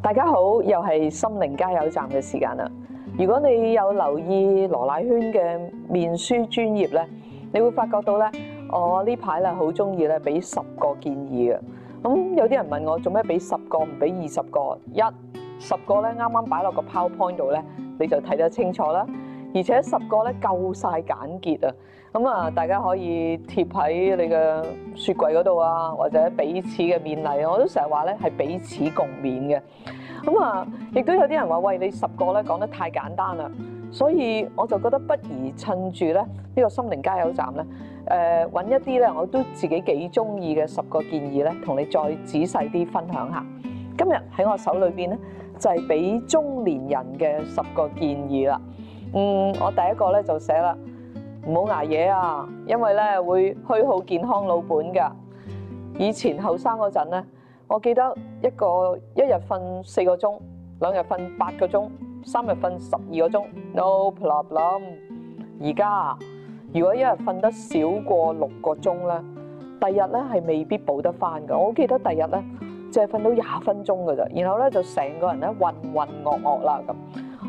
大家好，又係心靈加油站嘅時間啦。如果你有留意羅乃萱嘅面書專頁咧，你會發覺到咧，我呢排咧好中意咧俾10個建議嘅。咁有啲人問我做咩俾10個唔俾20個？10個咧啱啱擺落個 PowerPoint 度咧，你就睇得清楚啦。而且10個咧夠晒簡潔啊！咁啊，大家可以貼喺你嘅雪櫃嗰度啊，或者彼此嘅勉勵。我都成日話咧係彼此共勉嘅。咁啊，亦都有啲人話：喂，你10個咧講得太簡單啦。所以我就覺得不如趁住咧呢個心靈加油站咧，揾一啲咧我都自己幾中意嘅10個建議咧，同你再仔細啲分享下。今日喺我手裏邊咧就係俾中年人嘅10個建議啦。我第一個咧就寫啦，唔好捱夜啊，因為咧會虛耗健康老本㗎。以前後生嗰陣咧，我記得一日瞓4個鐘，2日瞓8個鐘，3日瞓12個鐘 ，no problem。而家如果一日瞓得少過6個鐘咧，第日咧係未必補得翻㗎。我記得第日咧淨係瞓到20分鐘㗎咋，然後咧就成個人咧渾渾噩噩啦咁。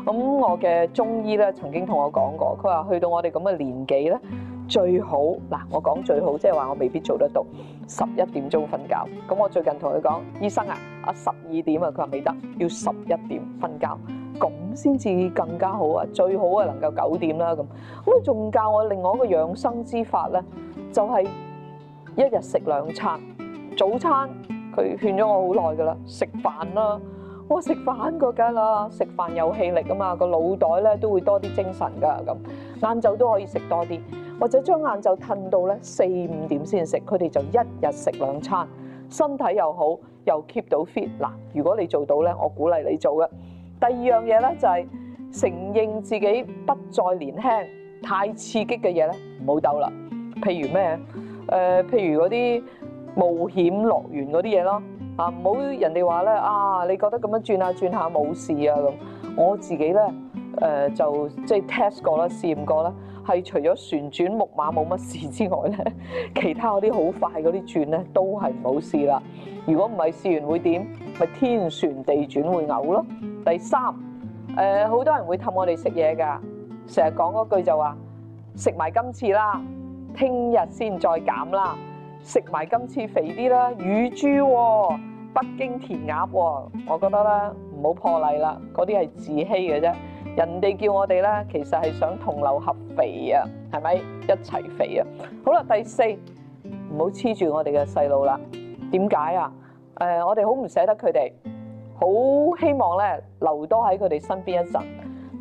咁我嘅中醫咧曾經同我講過，佢話去到我哋咁嘅年紀咧，最好嗱，我講最好，即係話我未必做得到11點鐘瞓覺。咁我最近同佢講，醫生啊，12點啊，佢話未得，要11點瞓覺，咁先至更加好啊！最好啊能夠9點啦咁。咁佢仲教我另外一個養生之法咧，就係一日食2餐，早餐佢勸咗我好耐噶啦，食飯啦。我食飯個梗啦，食飯有氣力啊嘛，個腦袋咧都會多啲精神噶咁。晏晝都可以食多啲，或者將晏晝褪到咧4、5點先食。佢哋就一日食2餐，身體又好，又 keep 到 fit。嗱，如果你做到咧，我鼓勵你做嘅。第二樣嘢咧就係承認自己不再年輕，太刺激嘅嘢咧唔好鬥啦。譬如咩？譬如嗰啲冒險樂園嗰啲嘢咯。唔好人哋話咧你覺得咁樣轉下冇事啊咁。我自己咧就即係 test 過啦，試驗過啦，係除咗旋轉木馬冇乜事之外咧，其他嗰啲好快嗰啲轉咧都係冇事啦。如果唔係試完會點？咪天旋地轉會嘔咯。第三好多人會氹我哋食嘢㗎，成日講嗰句就話食埋今次啦，聽日先再減啦。食埋今次肥啲啦，乳豬喎，北京填鴨喎，我覺得咧唔好破例啦，嗰啲係自欺嘅啫。人哋叫我哋咧，其實係想同流合肥啊，係咪一齊肥啊？好啦，第四，唔好黐住我哋嘅細路啦。點解啊？我哋好唔捨得佢哋，好希望咧留多喺佢哋身邊一陣。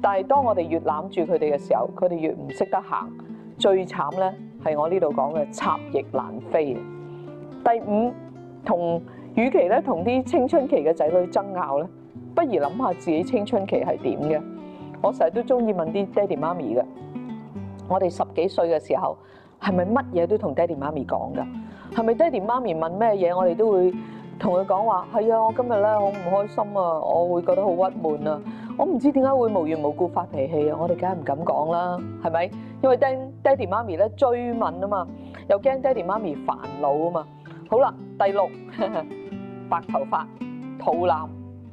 但係當我哋越攬住佢哋嘅時候，佢哋越唔識得行。最慘咧係我呢度講嘅插翼難飛。第五，與其咧同啲青春期嘅仔女爭拗咧，不如諗下自己青春期係點嘅。我成日都中意問啲爹哋媽咪嘅，我哋10幾歲嘅時候係咪乜嘢都同爹哋媽咪講㗎？係咪爹哋媽咪問咩嘢，我哋都會同佢講話係啊？我今日咧好唔開心啊，我會覺得好鬱悶啊，我唔知點解會無緣無故發脾氣啊！我哋梗係唔敢講啦，係咪？因為爹哋媽咪咧追問啊嘛，又驚爹哋媽咪煩惱啊嘛。好啦，第6，白頭髮、肚腩、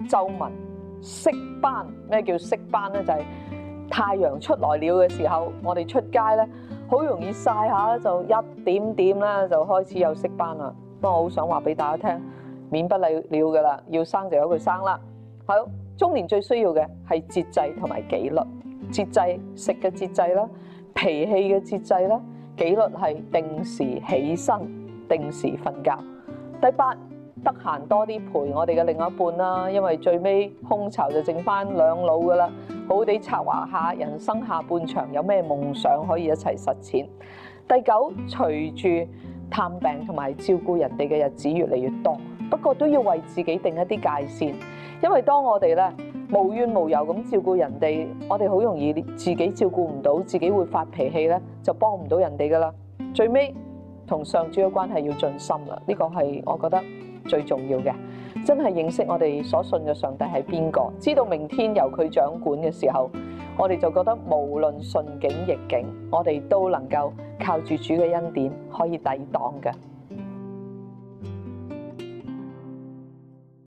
皺紋、色斑。咩叫色斑咧？就係太陽出來了嘅時候，我哋出街咧好容易曬下咧，就一點點咧就開始有色斑啦。不過我好想話俾大家聽，免不了㗎啦，要生就由佢生啦。好，中年最需要嘅係節制同埋紀律。節制，食嘅節制啦，脾氣嘅節制啦，紀律係定時起身、定時瞓覺。第8，得閒多啲陪我哋嘅另一半啦，因為最尾空巢就剩翻兩老噶啦，好好地策劃下人生下半場有咩夢想可以一齊實踐。第9，隨住探病同埋照顧人哋嘅日子越嚟越多，不過都要為自己定一啲界線，因為當我哋咧無怨無尤咁照顧人哋，我哋好容易自己照顧唔到，自己會發脾氣咧，就幫唔到人哋噶啦。最尾同上主嘅關係要盡心啦，呢個係我覺得最重要嘅。真係認識我哋所信嘅上帝係邊個，知道明天由佢掌管嘅時候，我哋就覺得無論順境逆境，我哋都能夠靠住主嘅恩典可以抵擋嘅。